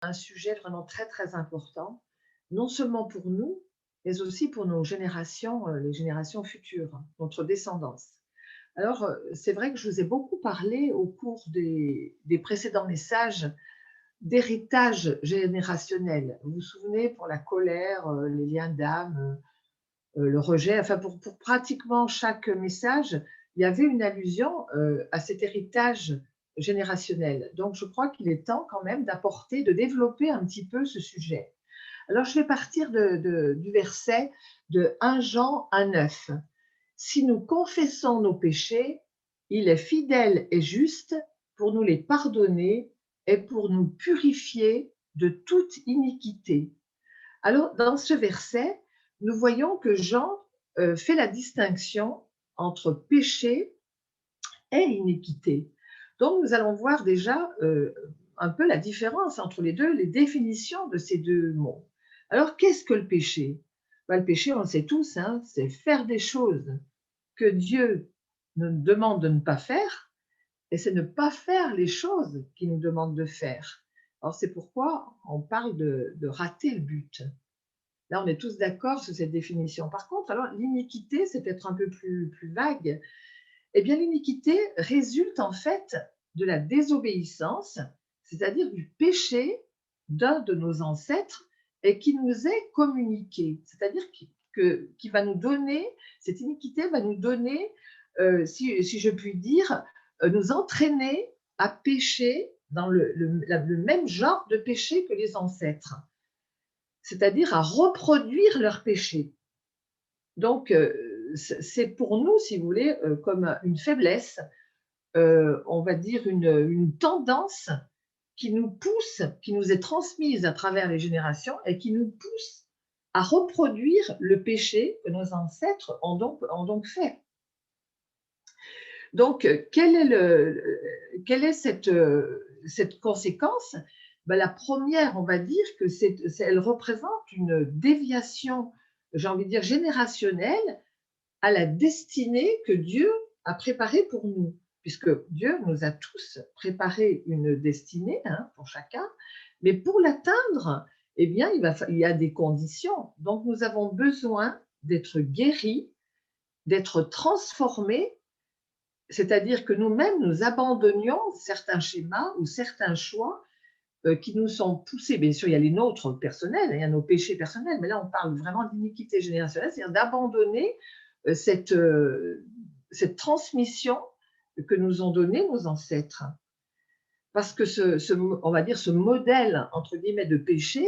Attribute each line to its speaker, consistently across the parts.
Speaker 1: un sujet vraiment très, très important, non seulement pour nous, mais aussi pour nos générations, les générations futures, notre descendance. Alors, c'est vrai que je vous ai beaucoup parlé au cours des précédents messages d'héritage générationnel. Vous vous souvenez pour la colère, les liens d'âme, le rejet, enfin pour pratiquement chaque message, il y avait une allusion, à cet héritage générationnel. Donc je crois qu'il est temps quand même d'apporter, de développer un petit peu ce sujet. Alors je vais partir du verset de 1 Jean 1,9. Si nous confessons nos péchés, il est fidèle et juste pour nous les pardonner et pour nous purifier de toute iniquité. Alors, dans ce verset, nous voyons que Jean fait la distinction entre péché et iniquité. Donc, nous allons voir déjà un peu la différence entre les deux, les définitions de ces deux mots. Alors, qu'est-ce que le péché? Ben, le péché, on le sait tous, hein, c'est faire des choses que Dieu nous demande de ne pas faire, et c'est ne pas faire les choses qu'il nous demande de faire. Alors, c'est pourquoi on parle de rater le but. Là, on est tous d'accord sur cette définition. Par contre, alors l'iniquité, c'est peut-être un peu plus vague. Eh bien, l'iniquité résulte en fait de la désobéissance, c'est-à-dire du péché d'un de nos ancêtres et qui nous est communiqué. C'est-à-dire qui va nous donner, cette iniquité va nous donner, si je puis dire, nous entraîner à pécher dans le même genre de péché que les ancêtres, c'est-à-dire à reproduire leurs péchés. Donc, c'est pour nous, si vous voulez, comme une faiblesse, on va dire une tendance qui nous pousse, qui nous est transmise à travers les générations et qui nous pousse à reproduire le péché que nos ancêtres ont donc fait. Donc, quelle est cette conséquence? Ben, la première, on va dire que elle représente une déviation, j'ai envie de dire générationnelle, à la destinée que Dieu a préparée pour nous. Puisque Dieu nous a tous préparé une destinée, hein, pour chacun, mais pour l'atteindre, eh bien, il y a des conditions. Donc, nous avons besoin d'être guéris, d'être transformés, c'est-à-dire que nous-mêmes, nous abandonnions certains schémas ou certains choix qui nous sont poussés. Bien sûr, il y a les nôtres personnels, il y a nos péchés personnels, mais là, on parle vraiment d'iniquité générationnelle, c'est-à-dire d'abandonner cette transmission que nous ont donnée nos ancêtres. Parce que on va dire, ce modèle, entre guillemets, de péché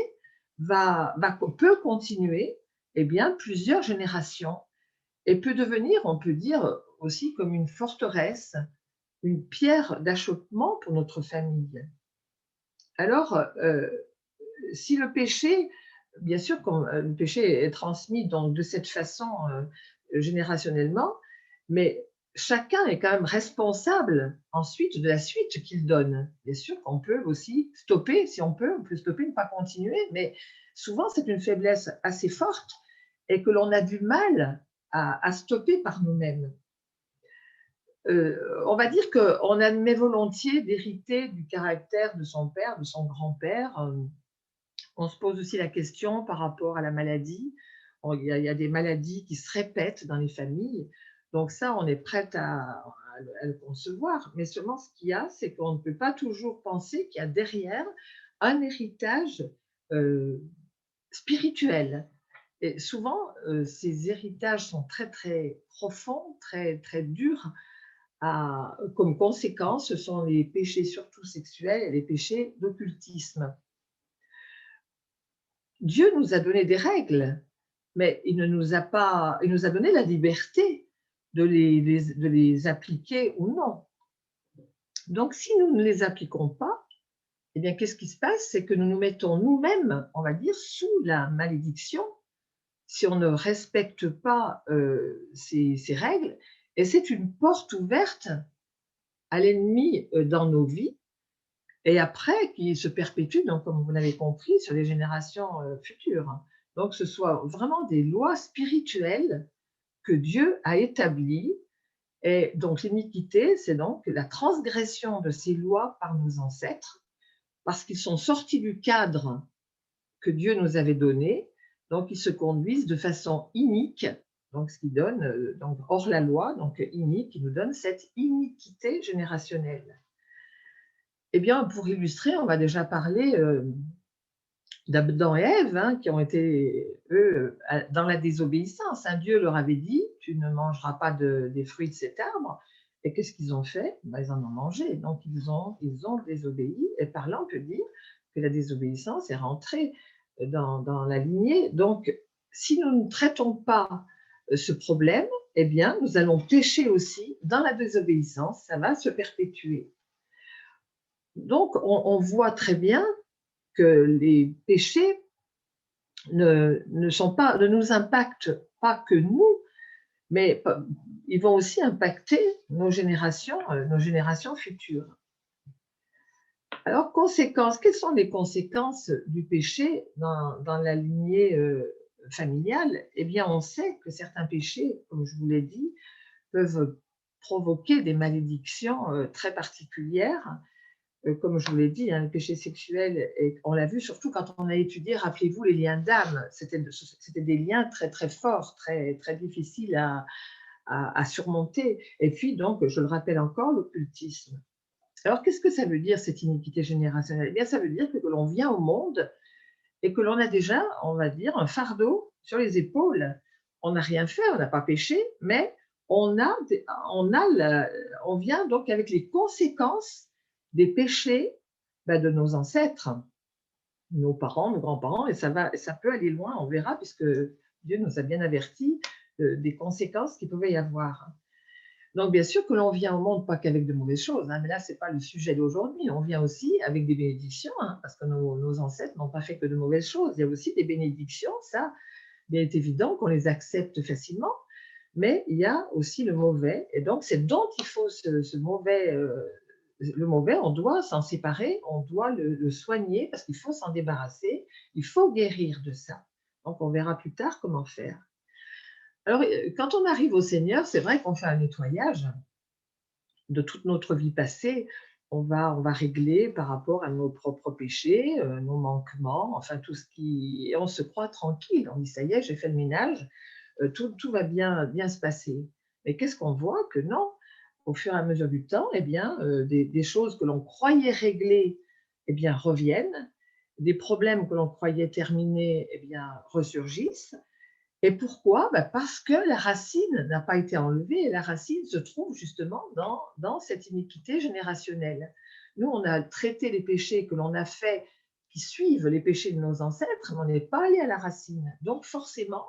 Speaker 1: peut continuer eh bien, plusieurs générations et peut devenir, on peut dire, aussi comme une forteresse, une pierre d'achoppement pour notre famille. Alors, si le péché, bien sûr, quand le péché est transmis donc de cette façon générationnellement, mais chacun est quand même responsable ensuite de la suite qu'il donne. Bien sûr qu'on peut aussi stopper, si on peut stopper, ne pas continuer, mais souvent c'est une faiblesse assez forte et que l'on a du mal à stopper par nous-mêmes. On va dire qu'on admet volontiers d'hériter du caractère de son père, de son grand-père. On se pose aussi la question par rapport à la maladie. Il y a des maladies qui se répètent dans les familles. Donc ça, on est prête à le concevoir. Mais seulement ce qu'il y a, c'est qu'on ne peut pas toujours penser qu'il y a derrière un héritage spirituel. Et souvent, ces héritages sont très, très profonds, très, très durs. Comme conséquence, ce sont les péchés surtout sexuels et les péchés d'occultisme. Dieu nous a donné des règles, mais il nous a donné la liberté de les appliquer ou non. Donc, si nous ne les appliquons pas, eh bien, qu'est-ce qui se passe? C'est que nous nous mettons nous-mêmes, on va dire, sous la malédiction si on ne respecte pas ces règles, et c'est une porte ouverte à l'ennemi dans nos vies, et après qui se perpétue, donc, comme vous l'avez compris, sur les générations futures. Donc, ce soit vraiment des lois spirituelles que Dieu a établies. Et donc, l'iniquité, c'est donc la transgression de ces lois par nos ancêtres, parce qu'ils sont sortis du cadre que Dieu nous avait donné, donc ils se conduisent de façon inique, donc ce qui donne, donc hors la loi, donc inique, qui nous donne cette iniquité générationnelle. Eh bien, pour illustrer, on va déjà parler d'Adam et Ève, hein, qui ont été, eux, dans la désobéissance. Hein. Dieu leur avait dit, tu ne mangeras pas des fruits de cet arbre. Et qu'est-ce qu'ils ont fait? Ben, ils en ont mangé. Donc, ils ont désobéi. Et par là, on peut dire que la désobéissance est rentrée dans la lignée. Donc, si nous ne traitons pas ce problème, eh bien, nous allons pécher aussi dans la désobéissance. Ça va se perpétuer. Donc, on voit très bien que les péchés ne nous impactent pas que nous, mais ils vont aussi impacter nos générations futures. Alors, conséquences, quelles sont les conséquences du péché dans la lignée familiale? Eh bien, on sait que certains péchés, comme je vous l'ai dit, peuvent provoquer des malédictions très particulières. Comme je vous l'ai dit, hein, le péché sexuel, et on l'a vu surtout quand on a étudié, rappelez-vous, les liens d'âme. C'était des liens très, très forts, très, très difficiles à surmonter. Et puis, donc, je le rappelle encore, l'occultisme. Alors, qu'est-ce que ça veut dire, cette iniquité générationnelle? Eh bien, ça veut dire que l'on vient au monde et que l'on a déjà, on va dire, un fardeau sur les épaules. On n'a rien fait, on n'a pas péché, mais on vient donc avec les conséquences des péchés de nos ancêtres, nos parents, nos grands-parents, et ça peut aller loin, on verra, puisque Dieu nous a bien avertis des conséquences qu'il pouvait y avoir. Donc, bien sûr que l'on vient au monde pas qu'avec de mauvaises choses, hein, mais là, ce n'est pas le sujet d'aujourd'hui. On vient aussi avec des bénédictions, hein, parce que nos ancêtres n'ont pas fait que de mauvaises choses. Il y a aussi des bénédictions, ça, il est évident qu'on les accepte facilement, mais il y a aussi le mauvais. Et donc, c'est dont il faut ce mauvais, le mauvais, on doit s'en séparer, on doit le soigner, parce qu'il faut s'en débarrasser, il faut guérir de ça. Donc, on verra plus tard comment faire. Alors, quand on arrive au Seigneur, c'est vrai qu'on fait un nettoyage de toute notre vie passée. On va régler par rapport à nos propres péchés, nos manquements, enfin tout ce qui… Et on se croit tranquille, on dit: «Ça y est, j'ai fait le ménage, tout va bien se passer». Mais qu'est-ce qu'on voit? Que non, au fur et à mesure du temps, eh bien, des choses que l'on croyait réglées, eh bien, reviennent. Des problèmes que l'on croyait terminés, eh bien, ressurgissent. Et pourquoi? Parce que la racine n'a pas été enlevée, et la racine se trouve justement dans cette iniquité générationnelle. Nous, on a traité les péchés que l'on a faits, qui suivent les péchés de nos ancêtres, mais on n'est pas allé à la racine. Donc forcément,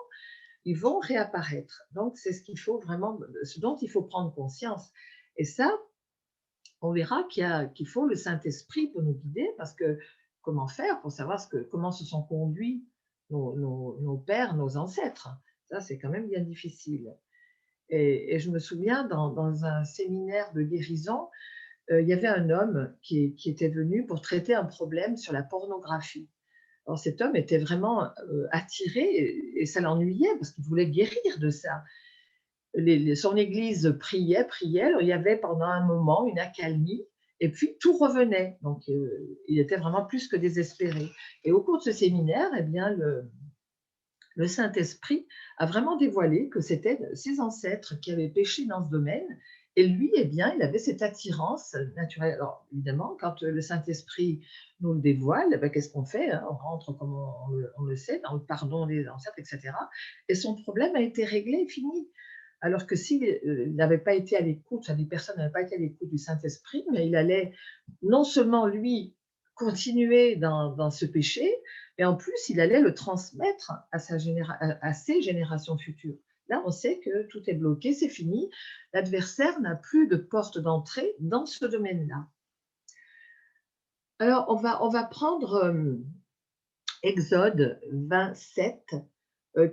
Speaker 1: ils vont réapparaître. Donc c'est ce dont il faut prendre conscience. Et ça, on verra qu'il faut le Saint-Esprit pour nous guider, parce que comment faire pour savoir comment se sont conduits nos pères, nos ancêtres? Ça, c'est quand même bien difficile. Et je me souviens, dans un séminaire de guérison, il y avait un homme qui était venu pour traiter un problème sur la pornographie. Alors cet homme était vraiment attiré, et ça l'ennuyait parce qu'il voulait guérir de ça. Son église priait, alors il y avait pendant un moment une accalmie, et puis tout revenait. Donc il était vraiment plus que désespéré. Et au cours de ce séminaire, eh bien, le Saint-Esprit a vraiment dévoilé que c'était ses ancêtres qui avaient péché dans ce domaine, et lui, eh bien, il avait cette attirance naturelle. Alors évidemment, quand le Saint-Esprit nous le dévoile, qu'est-ce qu'on fait, hein? On rentre, comme on le sait, dans le pardon des ancêtres, etc. Et son problème a été réglé, fini. Alors que s'il n'avait pas été à l'écoute, les personnes n'avaient pas été à l'écoute du Saint-Esprit, mais il allait non seulement lui continuer dans ce péché, et en plus il allait le transmettre à ses générations futures. Là, on sait que tout est bloqué, c'est fini. L'adversaire n'a plus de porte d'entrée dans ce domaine-là. Alors, on va prendre Exode 27.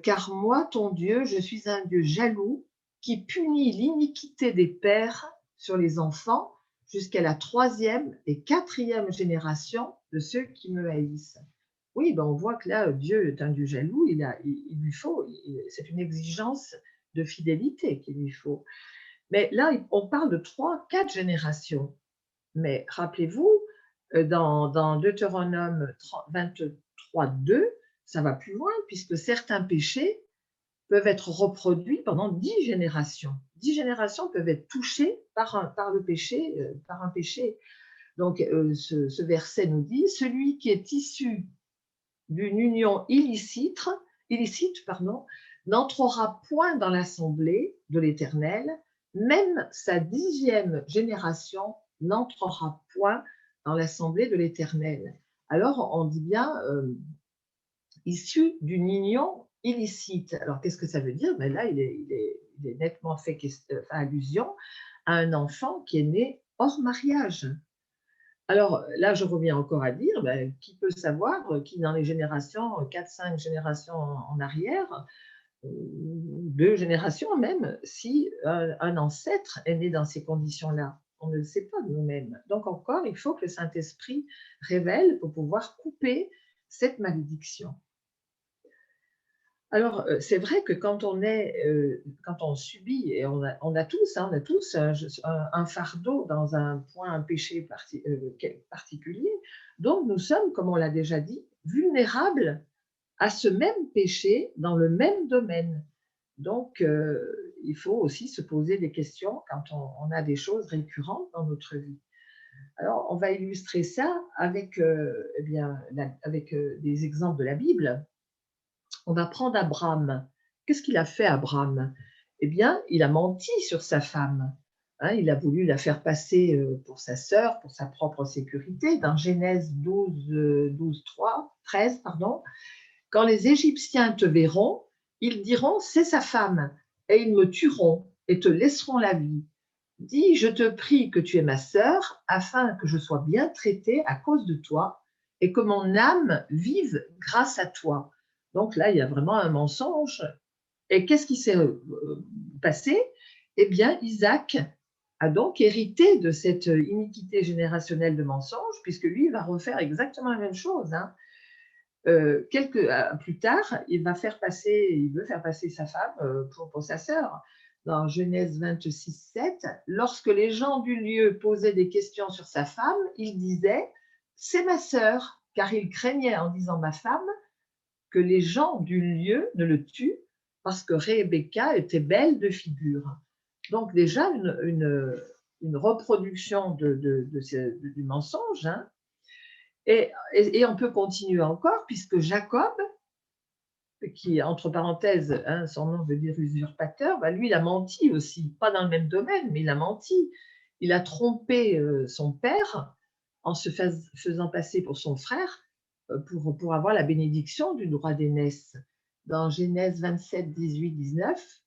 Speaker 1: Car moi, ton Dieu, je suis un Dieu jaloux qui punit l'iniquité des pères sur les enfants jusqu'à la 3e et 4e génération de ceux qui me haïssent. Oui, on voit que là, Dieu est un Dieu jaloux, il lui faut, c'est une exigence de fidélité qu'il lui faut. Mais là, on parle de 3, 4 générations. Mais rappelez-vous, Dans Deutéronome 23, 2, ça va plus loin, puisque certains péchés peuvent être reproduits pendant 10 générations. 10 générations peuvent être touchées par le péché, par un péché. Donc, ce verset nous dit, celui qui est issu d'une union illicite, n'entrera point dans l'assemblée de l'Éternel, même sa 10e génération n'entrera point dans l'assemblée de l'Éternel. Alors, on dit bien issu d'une union illicite. Alors, qu'est-ce que ça veut dire? Ben là, il est nettement fait allusion à un enfant qui est né hors mariage. Alors là, je reviens encore à dire, ben, qui peut savoir, qui dans les générations, 4-5 générations en arrière, 2 générations même, si un ancêtre est né dans ces conditions-là. On ne le sait pas de nous-mêmes. Donc encore, il faut que le Saint-Esprit révèle pour pouvoir couper cette malédiction. Alors, c'est vrai que quand on subit, et on a tous un fardeau dans un péché particulier, donc nous sommes, comme on l'a déjà dit, vulnérables à ce même péché dans le même domaine. Donc, il faut aussi se poser des questions quand on a des choses récurrentes dans notre vie. Alors, on va illustrer ça avec, avec des exemples de la Bible. On va prendre Abraham. Qu'est-ce qu'il a fait, Abraham? Eh bien, il a menti sur sa femme. Hein, il a voulu la faire passer pour sa sœur, pour sa propre sécurité. Dans Genèse 13, pardon, quand les Égyptiens te verront, ils diront, c'est sa femme, et ils me tueront et te laisseront la vie. Dis, je te prie que tu es ma sœur, afin que je sois bien traitée à cause de toi, et que mon âme vive grâce à toi. Donc là, il y a vraiment un mensonge. Et qu'est-ce qui s'est passé? Eh bien, Isaac a donc hérité de cette iniquité générationnelle de mensonges, puisque lui, il va refaire exactement la même chose. Hein. Plus tard, il veut faire passer sa femme pour sa sœur. Dans Genèse 26, 7, lorsque les gens du lieu posaient des questions sur sa femme, il disait « c'est ma sœur », car il craignait en disant « ma femme » que les gens du lieu ne le tuent parce que Rebecca était belle de figure. Donc déjà une reproduction du mensonge. Hein. Et on peut continuer encore, puisque Jacob, qui, entre parenthèses, hein, son nom veut dire usurpateur, bah lui, il a menti aussi, pas dans le même domaine, mais il a menti. Il a trompé son père en se faisant passer pour son frère pour avoir la bénédiction du droit d'aînesse. Dans Genèse 27, 18, 19,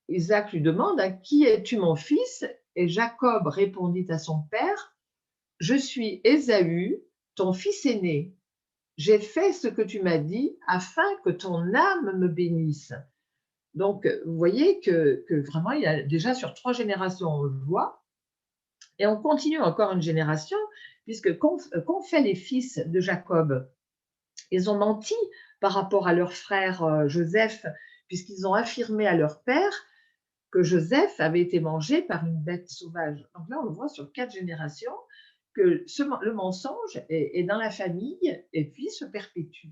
Speaker 1: Isaac lui demande « Qui es-tu mon fils ?» Et Jacob répondit à son père « Je suis Ésaü, ton fils aîné. J'ai fait ce que tu m'as dit afin que ton âme me bénisse. » Donc, vous voyez que vraiment, il y a déjà sur 3 générations, on le voit. Et on continue encore une génération, puisque qu'ont fait les fils de Jacob? Ils ont menti par rapport à leur frère Joseph, puisqu'ils ont affirmé à leur père que Joseph avait été mangé par une bête sauvage. Donc là, on le voit sur 4 générations, que le mensonge est dans la famille et puis se perpétue.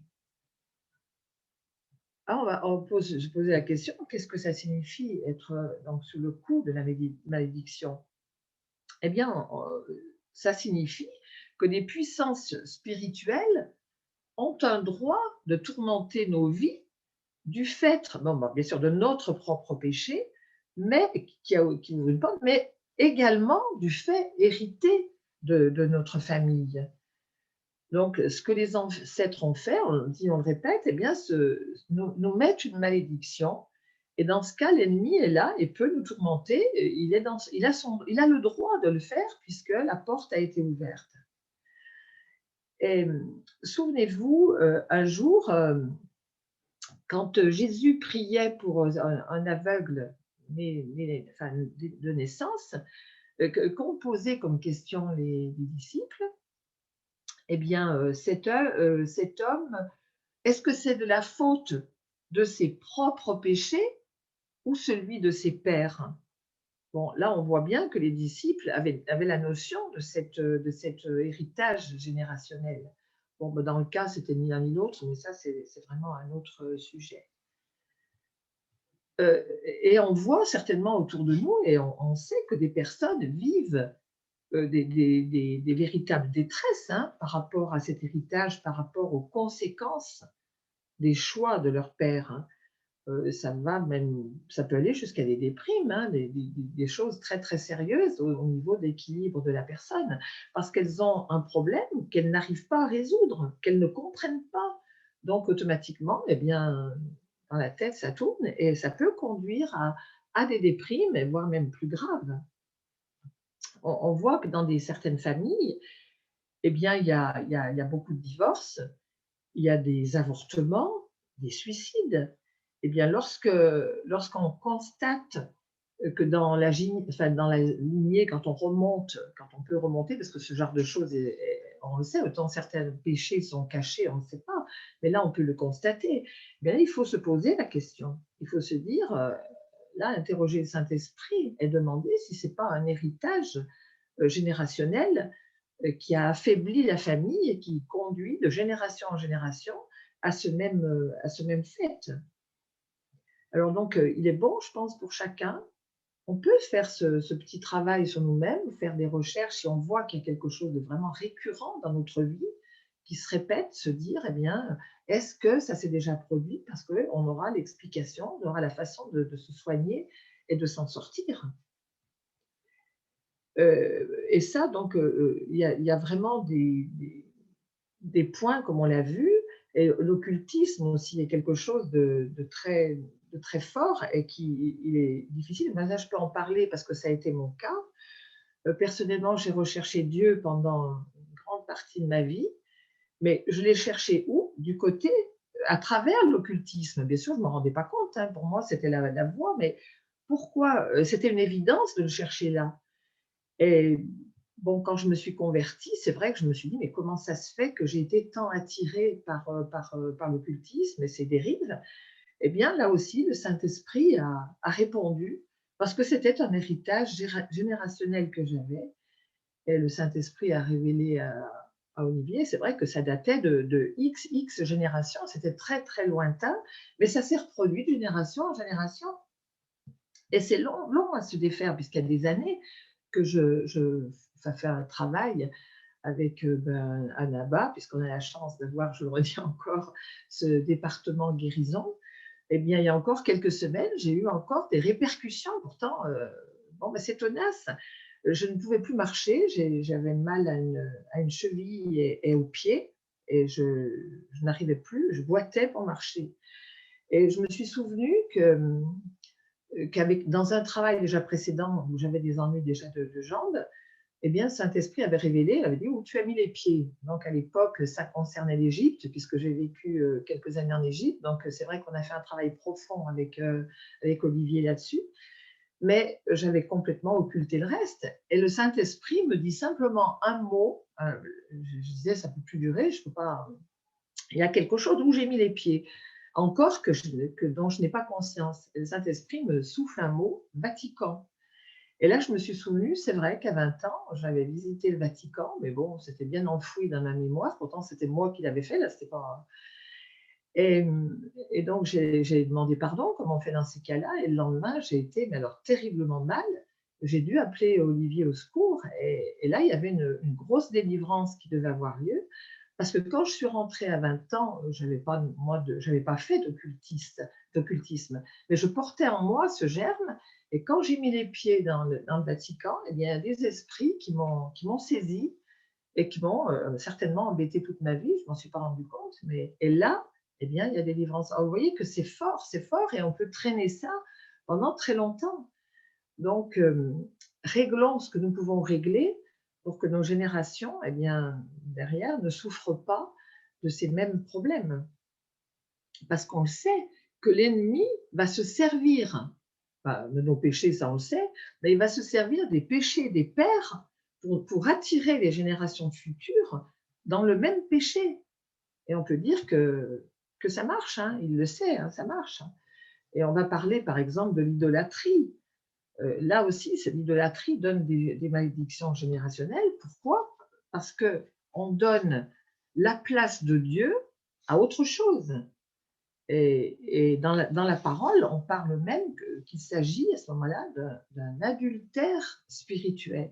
Speaker 1: Alors, se poser la question, qu'est-ce que ça signifie être donc, sous le coup de la malédiction? Eh bien, ça signifie que des puissances spirituelles ont un droit de tourmenter nos vies du fait, bien sûr, de notre propre péché, mais qui ouvre une porte, mais également du fait hérité de notre famille. Donc, ce que les ancêtres ont fait, on le répète, eh bien, nous mettent une malédiction. Et dans ce cas, l'ennemi est là et peut nous tourmenter. Il a le droit de le faire puisque la porte a été ouverte. Et souvenez-vous, un jour, quand Jésus priait pour un aveugle de naissance, qu'ont posé comme question les disciples, eh bien, cet homme, est-ce que c'est de la faute de ses propres péchés ou celui de ses pères? Bon, là, on voit bien que les disciples avaient la notion de cet héritage générationnel. Bon, bah, dans le cas, c'était ni l'un ni l'autre, mais ça, c'est vraiment un autre sujet. Et on voit certainement autour de nous, et on sait que des personnes vivent des véritables détresses, hein, par rapport à cet héritage, par rapport aux conséquences des choix de leur père, hein. Ça peut aller jusqu'à des déprimes, hein, des choses très, très sérieuses au niveau de l'équilibre de la personne, parce qu'elles ont un problème qu'elles n'arrivent pas à résoudre, qu'elles ne comprennent pas. Donc automatiquement, eh bien, dans la tête, ça tourne et ça peut conduire à des déprimes, et voire même plus graves. On voit que dans certaines familles, eh bien, il y a beaucoup de divorces, il y a des avortements, des suicides. Eh bien, lorsqu'on constate que dans la lignée, quand on peut remonter, parce que ce genre de choses, on le sait, autant certains péchés sont cachés, on ne sait pas, mais là, on peut le constater. Eh bien, il faut se poser la question. Il faut se dire, là, interroger le Saint-Esprit et demander si ce n'est pas un héritage générationnel qui a affaibli la famille et qui conduit de génération en génération à ce même fait. Alors donc, il est bon, je pense, pour chacun. On peut faire ce petit travail sur nous-mêmes, faire des recherches si on voit qu'il y a quelque chose de vraiment récurrent dans notre vie, qui se répète, se dire, eh bien, est-ce que ça s'est déjà produit? Parce qu'on aura l'explication, on aura la façon de se soigner et de s'en sortir. Et ça, donc, il y a vraiment des points, comme on l'a vu, et l'occultisme aussi est quelque chose de très fort et qui il est difficile. Mais là, je peux en parler parce que ça a été mon cas. Personnellement, j'ai recherché Dieu pendant une grande partie de ma vie, mais je l'ai cherché où? Du côté, à travers l'occultisme. Bien sûr, je ne m'en rendais pas compte, hein. Pour moi, c'était la voie, mais pourquoi? C'était une évidence de le chercher là. Et bon, quand je me suis convertie, c'est vrai que je me suis dit: «Mais comment ça se fait que j'ai été tant attirée par l'occultisme et ses dérives?» Eh bien, là aussi, le Saint-Esprit a répondu parce que c'était un héritage générationnel que j'avais, et le Saint-Esprit a révélé à Olivier, c'est vrai que ça datait de XX générations, c'était très, très lointain, mais ça s'est reproduit de génération en génération, et c'est long à se défaire puisqu'il y a des années que ça fait un travail avec, ben, Annaba, puisqu'on a la chance d'avoir, je le redis encore, ce département guérison. Eh bien, il y a encore quelques semaines, j'ai eu encore des répercussions. Pourtant, bon, ben, c'est tenace. Je ne pouvais plus marcher, j'avais mal à une cheville et au pied, et je n'arrivais plus, je boitais pour marcher. Et je me suis souvenue qu'avec dans un travail déjà précédent où j'avais des ennuis déjà de jambes, eh bien, Saint-Esprit avait révélé, avait dit: «Où tu as mis les pieds?» Donc à l'époque, ça concernait l'Égypte, puisque j'ai vécu, quelques années en Égypte, donc c'est vrai qu'on a fait un travail profond avec Olivier là-dessus, mais j'avais complètement occulté le reste, et le Saint-Esprit me dit simplement un mot, je disais: «Ça ne peut plus durer, je peux pas, il y a quelque chose où j'ai mis les pieds, encore dont je n'ai pas conscience», et le Saint-Esprit me souffle un mot: «Vatican». Et là, je me suis souvenue, c'est vrai qu'à 20 ans, j'avais visité le Vatican, mais bon, c'était bien enfoui dans ma mémoire. Pourtant, c'était moi qui l'avais fait, là, c'était pas. Et, et donc, j'ai demandé pardon, comme on fait dans ces cas-là. Et le lendemain, j'ai été, mais alors, terriblement mal. J'ai dû appeler Olivier au secours. Et là, il y avait une grosse délivrance qui devait avoir lieu. Parce que quand je suis rentrée à 20 ans, j'avais pas fait d'occultisme, mais je portais en moi ce germe. Et quand j'ai mis les pieds dans le Vatican, il y a des esprits qui m'ont saisi et qui m'ont certainement embêté toute ma vie. Je m'en suis pas rendu compte, mais et là, eh bien, il y a des délivrances. Alors, vous voyez que c'est fort, et on peut traîner ça pendant très longtemps. Donc, réglons ce que nous pouvons régler pour que nos générations, eh bien, derrière, ne souffrent pas de ces mêmes problèmes. Parce qu'on sait que l'ennemi va se servir, bah, de nos péchés, ça on le sait, mais il va se servir des péchés des pères pour attirer les générations futures dans le même péché. Et on peut dire que ça marche, hein, il le sait, hein, ça marche. Et on va parler par exemple de l'idolâtrie. Là aussi, l'idolâtrie donne des malédictions générationnelles. Pourquoi? Parce qu'on donne la place de Dieu à autre chose. Et dans la parole, on parle même qu'il s'agit à ce moment-là d'un adultère spirituel.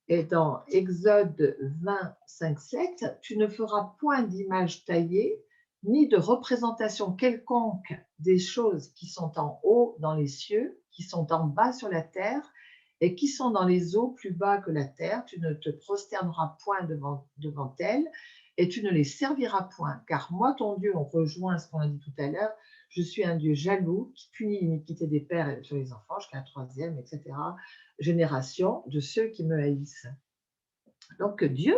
Speaker 1: Et dans Exode 20, 5, 7, tu ne feras point d'image taillée, ni de représentation quelconque des choses qui sont en haut dans les cieux, qui sont en bas sur la terre, et qui sont dans les eaux plus bas que la terre. Tu ne te prosterneras point devant elles, et tu ne les serviras point. Car moi, ton Dieu, on rejoint ce qu'on a dit tout à l'heure, je suis un Dieu jaloux qui punit l'iniquité des pères sur les enfants jusqu'à la troisième, etc., génération de ceux qui me haïssent. Donc Dieu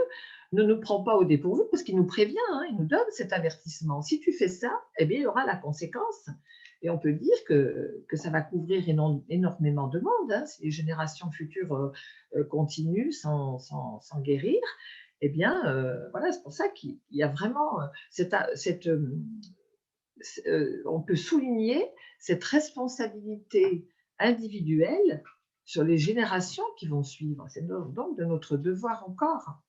Speaker 1: ne nous prend pas au dépourvu parce qu'il nous prévient, hein, il nous donne cet avertissement. Si tu fais ça, eh bien, il y aura la conséquence. Et on peut dire que ça va couvrir énormément de monde. Hein, si les générations futures continuent sans guérir, eh bien, voilà, c'est pour ça qu'il y a vraiment on peut souligner cette responsabilité individuelle sur les générations qui vont suivre. C'est donc de notre devoir encore.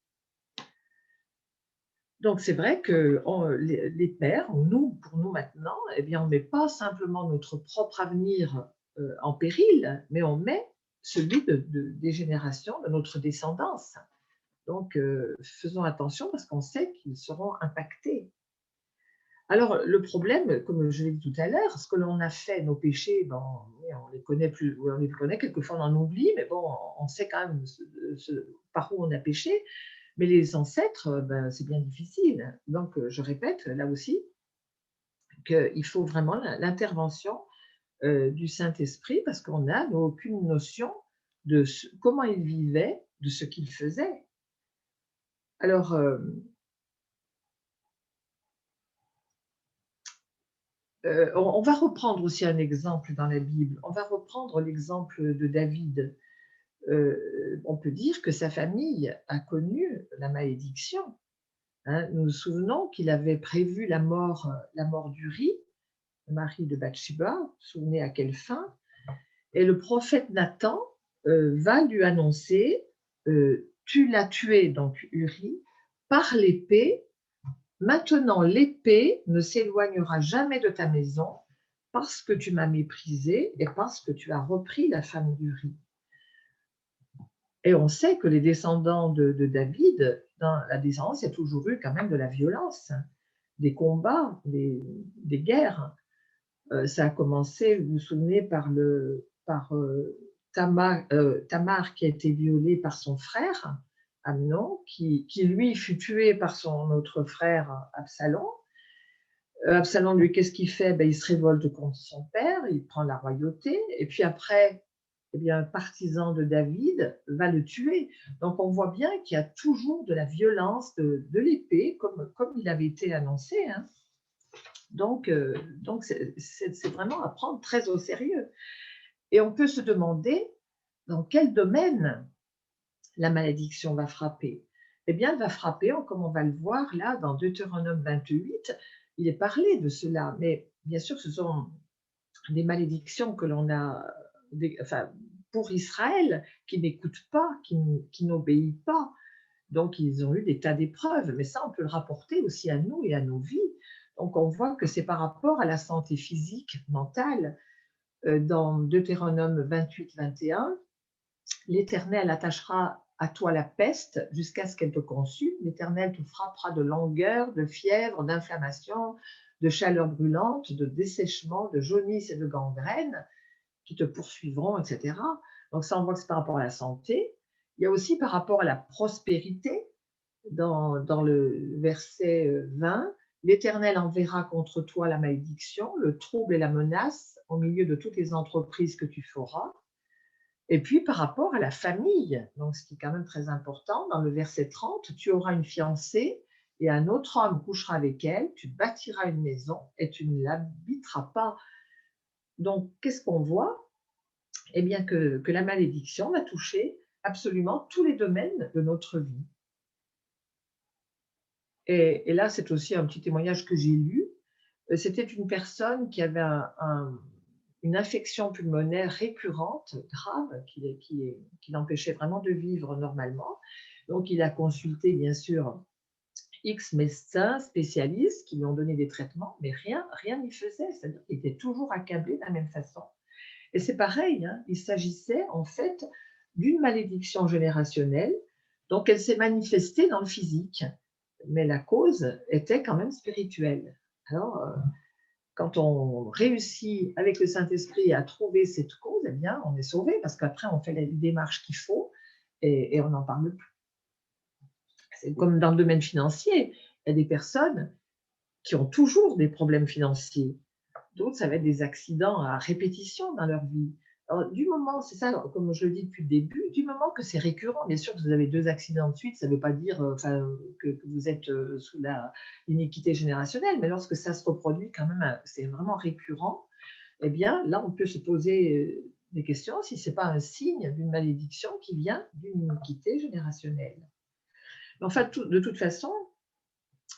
Speaker 1: Donc c'est vrai que les pères, pour nous maintenant, eh bien, on ne met pas simplement notre propre avenir en péril, mais on met celui des générations, de notre descendance. Donc faisons attention parce qu'on sait qu'ils seront impactés. Alors, le problème, comme je l'ai dit tout à l'heure, ce que l'on a fait, nos péchés, bon, on les connaît plus, on les connaît, quelquefois on en oublie, mais bon, on sait quand même par où on a péché. Mais les ancêtres, ben, c'est bien difficile. Donc, je répète, là aussi, qu'il faut vraiment l'intervention du Saint-Esprit parce qu'on n'a aucune notion de comment il vivait, de ce qu'il faisait. Alors, on va reprendre aussi un exemple dans la Bible. On va reprendre l'exemple de David. On peut dire que sa famille a connu la malédiction. Hein. Nous nous souvenons qu'il avait prévu la mort d'Uri, le mari de Bathsheba. Vous vous souvenez à quelle fin? Et le prophète Nathan va lui annoncer tu l'as tué, donc Uri, par l'épée. Maintenant, l'épée ne s'éloignera jamais de ta maison parce que tu m'as méprisé et parce que tu as repris la femme d'Uri. Et on sait que les descendants de David, dans la descendance, il y a toujours eu quand même de la violence, des combats, des guerres. Ça a commencé, vous vous souvenez, par Tamar qui a été violée par son frère, Amnon, qui lui fut tué par son autre frère, Absalom. Absalom, lui, qu'est-ce qu'il fait? Ben, il se révolte contre son père, il prend la royauté, et puis après, eh bien, un partisan de David va le tuer. Donc on voit bien qu'il y a toujours de la violence de l'épée, comme il avait été annoncé. Hein. Donc c'est vraiment à prendre très au sérieux. Et on peut se demander dans quel domaine la malédiction va frapper. Eh bien, elle va frapper, comme on va le voir là dans Deutéronome 28, il est parlé de cela, mais bien sûr, ce sont des malédictions que l'on a, pour Israël, qui n'écoute pas, qui n'obéit pas. Donc, ils ont eu des tas d'épreuves, mais ça, on peut le rapporter aussi à nous et à nos vies. Donc, on voit que c'est par rapport à la santé physique, mentale. Dans Deutéronome 28, 21, l'Éternel attachera à toi la peste jusqu'à ce qu'elle te consume. L'Éternel te frappera de langueur, de fièvre, d'inflammation, de chaleur brûlante, de dessèchement, de jaunisse et de gangrène qui te poursuivront, etc. Donc ça, on voit que c'est par rapport à la santé. Il y a aussi par rapport à la prospérité. Dans le verset 20, l'Éternel enverra contre toi la malédiction, le trouble et la menace au milieu de toutes les entreprises que tu feras. Et puis par rapport à la famille, donc ce qui est quand même très important, dans le verset 30, tu auras une fiancée et un autre homme couchera avec elle, tu bâtiras une maison et tu ne l'habiteras pas. Donc qu'est-ce qu'on voit? Eh bien que la malédiction va toucher absolument tous les domaines de notre vie. Et là, c'est aussi un petit témoignage que j'ai lu. C'était une personne qui avait une infection pulmonaire récurrente, grave, qui l'empêchait vraiment de vivre normalement. Donc, il a consulté, bien sûr, X médecins spécialistes qui lui ont donné des traitements, mais rien n'y faisait. C'est-à-dire qu'il était toujours accablé de la même façon. Et c'est pareil, hein, il s'agissait en fait d'une malédiction générationnelle, donc elle s'est manifestée dans le physique, mais la cause était quand même spirituelle. Alors, quand on réussit avec le Saint-Esprit à trouver cette cause, eh bien, on est sauvé parce qu'après, on fait les démarches qu'il faut et on n'en parle plus. C'est comme dans le domaine financier, il y a des personnes qui ont toujours des problèmes financiers. D'autres, ça va être des accidents à répétition dans leur vie. Alors, du moment, c'est ça, comme je le dis depuis le début, du moment que c'est récurrent, bien sûr que vous avez 2 accidents de suite, ça ne veut pas dire que vous êtes sous l'iniquité générationnelle, mais lorsque ça se reproduit quand même, c'est vraiment récurrent, eh bien, là, on peut se poser des questions si ce n'est pas un signe d'une malédiction qui vient d'une iniquité générationnelle. Mais enfin, de toute façon,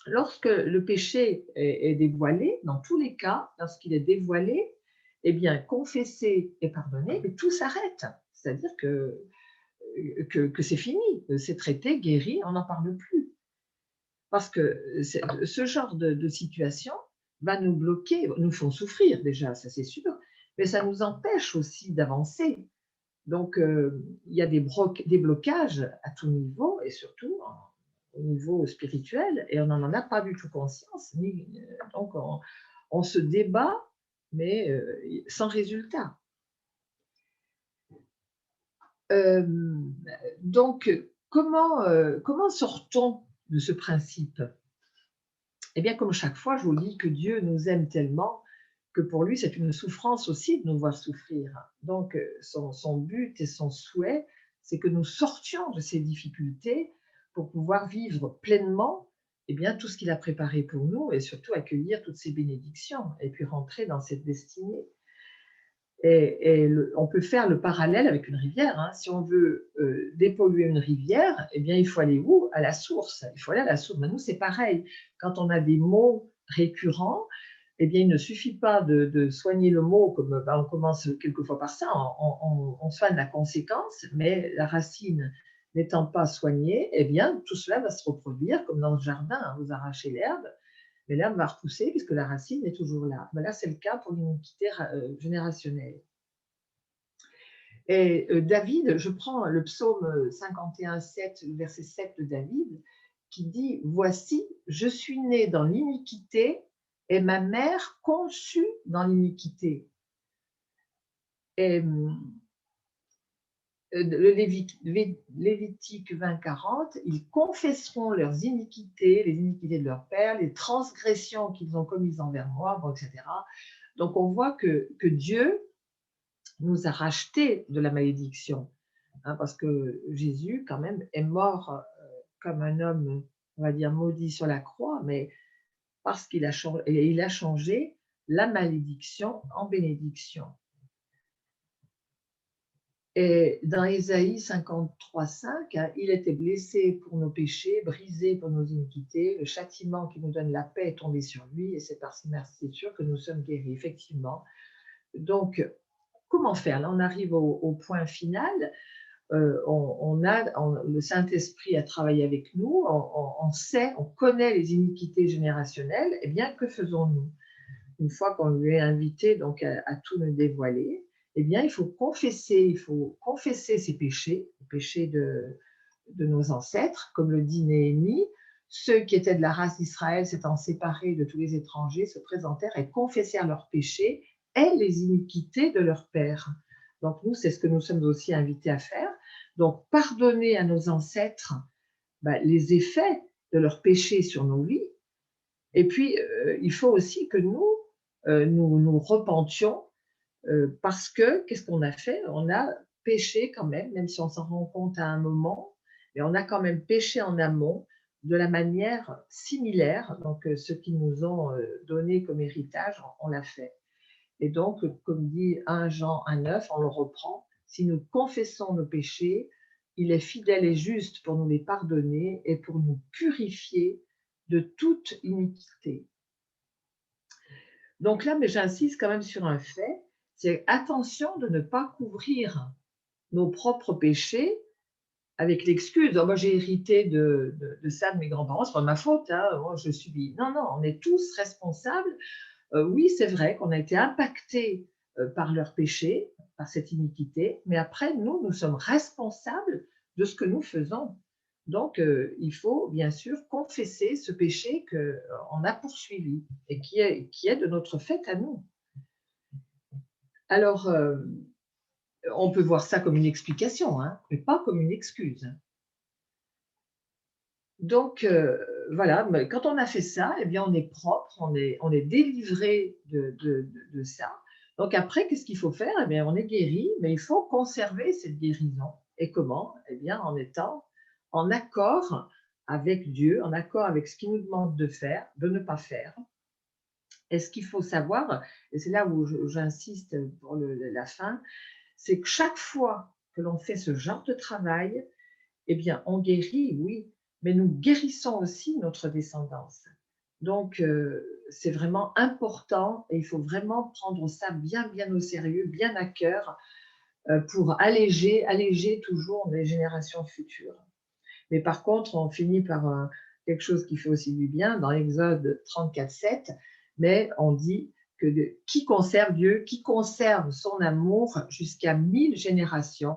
Speaker 1: lorsque le péché est dévoilé, dans tous les cas, lorsqu'il est dévoilé, eh bien, confesser et pardonner, mais tout s'arrête. C'est-à-dire que c'est fini, c'est traité, guéri, on n'en parle plus. Parce que ce genre de situation va nous bloquer, nous font souffrir déjà, ça c'est sûr, mais ça nous empêche aussi d'avancer. Donc, il y a des blocages à tout niveau et surtout au niveau spirituel et on n'en a pas du tout conscience. Donc, on se débat, mais sans résultat. Donc, comment sort-on de ce principe? Eh bien, comme chaque fois, je vous dis que Dieu nous aime tellement que pour lui, c'est une souffrance aussi de nous voir souffrir. Donc, son but et son souhait, c'est que nous sortions de ces difficultés pour pouvoir vivre pleinement eh bien, tout ce qu'il a préparé pour nous et surtout accueillir toutes ces bénédictions et puis rentrer dans cette destinée. On peut faire le parallèle avec une rivière. Hein. Si on veut dépolluer une rivière, eh bien, il faut aller où? À la source. Il faut aller à la source. Mais nous, c'est pareil. Quand on a des maux récurrents, eh bien, il ne suffit pas de soigner le mot, comme on commence quelquefois par ça, on soigne la conséquence, mais la racine n'étant pas soignée, eh bien, tout cela va se reproduire comme dans le jardin. Hein, vous arrachez l'herbe, mais l'herbe va repousser puisque la racine est toujours là. Mais là, c'est le cas pour l'iniquité générationnelle. Et David, je prends le psaume 51, 7, verset 7 de David, qui dit « Voici, je suis né dans l'iniquité et ma mère conçue dans l'iniquité. » Et le Lévitique 20, 40, ils confesseront leurs iniquités, les iniquités de leur père, les transgressions qu'ils ont commises envers moi, bon, etc. Donc on voit que Dieu nous a rachetés de la malédiction, hein, parce que Jésus, quand même, est mort comme un homme, on va dire, maudit sur la croix, mais parce qu'il a changé la malédiction en bénédiction. Et dans Ésaïe 53, 5, hein, il était blessé pour nos péchés, brisé pour nos iniquités, le châtiment qui nous donne la paix est tombé sur lui, et c'est par ses mercissures que nous sommes guéris, effectivement. Donc, comment faire? Là, on arrive au point final. Le Saint-Esprit a travaillé avec nous, on sait, on connaît les iniquités générationnelles, eh bien, que faisons-nous? Une fois qu'on lui est invité donc à tout nous dévoiler, eh bien, il faut confesser ses péchés, les péchés de nos ancêtres, comme le dit Néhémie. Ceux qui étaient de la race d'Israël, s'étant séparés de tous les étrangers, se présentèrent et confessèrent leurs péchés et les iniquités de leurs pères. Donc nous, c'est ce que nous sommes aussi invités à faire. Donc, pardonner à nos ancêtres les effets de leurs péchés sur nos vies. Et puis, il faut aussi que nous repentions parce que, qu'est-ce qu'on a fait? On a péché quand même si on s'en rend compte à un moment, mais on a quand même péché en amont de la manière similaire. Donc, ce qu'ils nous ont donné comme héritage, on l'a fait. Et donc, comme dit 1 Jean 1,9, on le reprend, si nous confessons nos péchés, il est fidèle et juste pour nous les pardonner et pour nous purifier de toute iniquité. Donc là, mais j'insiste quand même sur un fait, C'est attention de ne pas couvrir nos propres péchés avec l'excuse: «Oh, moi, j'ai hérité de ça de mes grands-parents, c'est pas de ma faute, hein, moi, je subis». Non, non, on est tous responsables. Oui, c'est vrai qu'on a été impactés, par leurs péchés, par cette iniquité, mais après nous, nous sommes responsables de ce que nous faisons. Donc il faut bien sûr confesser ce péché qu'on a poursuivi et qui est de notre fait à nous. Alors, on peut voir ça comme une explication, hein, mais pas comme une excuse. Donc voilà, mais quand on a fait ça, eh bien, on est propre, on est délivré de ça. Donc après, qu'est-ce qu'il faut faire? Eh bien, on est guéri, mais il faut conserver cette guérison. Et comment? Eh bien, en étant en accord avec Dieu, en accord avec ce qu'il nous demande de faire, de ne pas faire. Et ce qu'il faut savoir, et c'est là où j'insiste pour la fin, c'est que chaque fois que l'on fait ce genre de travail, eh bien, on guérit, oui, mais nous guérissons aussi notre descendance. Donc, c'est vraiment important et il faut vraiment prendre ça bien, bien au sérieux, bien à cœur, pour alléger toujours les générations futures. Mais par contre, on finit par, quelque chose qui fait aussi du bien dans Exode 34:7, mais on dit que qui conserve Dieu, qui conserve son amour jusqu'à 1000 générations,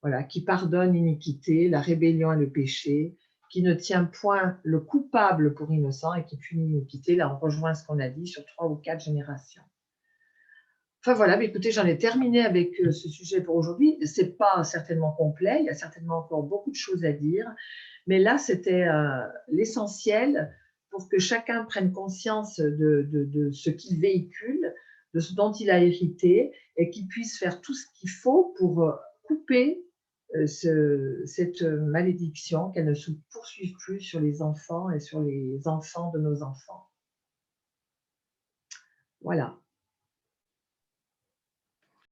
Speaker 1: voilà, qui pardonne l'iniquité, la rébellion et le péché, qui ne tient point le coupable pour innocent et qui punit l'iniquité. Là, on rejoint ce qu'on a dit sur 3 ou 4 générations. Enfin voilà, mais écoutez, j'en ai terminé avec ce sujet pour aujourd'hui. C'est pas certainement complet, il y a certainement encore beaucoup de choses à dire, mais là, c'était l'essentiel pour que chacun prenne conscience de ce qu'il véhicule, de ce dont il a hérité et qu'il puisse faire tout ce qu'il faut pour couper cette malédiction, qu'elle ne se poursuive plus sur les enfants et sur les enfants de nos enfants. Voilà.